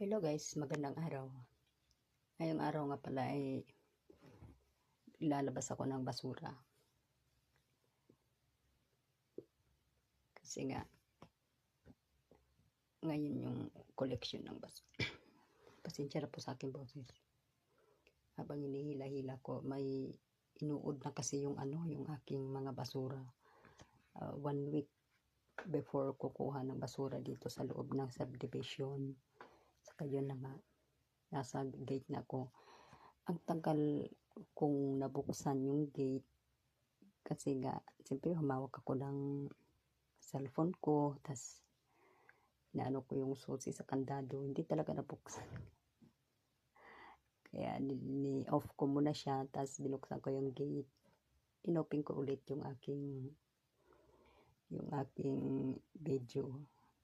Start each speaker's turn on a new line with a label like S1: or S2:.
S1: Hello guys, magandang araw. Ngayong araw nga pala ay lalabas ako ng basura. Kasi nga, ngayon yung collection ng basura. Pasensya na po sa aking boses. Habang hinihila-hila ko, may inuod na kasi yung aking mga basura. 1 week before kukuha ng basura dito sa loob ng subdivision. Saka yun na nga, nasa gate na ako. Ang tagal kung nabuksan yung gate kasi nga, siyempre humawak ako ng cellphone ko, tas naano ko yung susi sa kandado, hindi talaga nabuksan. Kaya ni-off ko muna siya, tas binuksan ko yung gate. Inopen ko ulit yung aking video.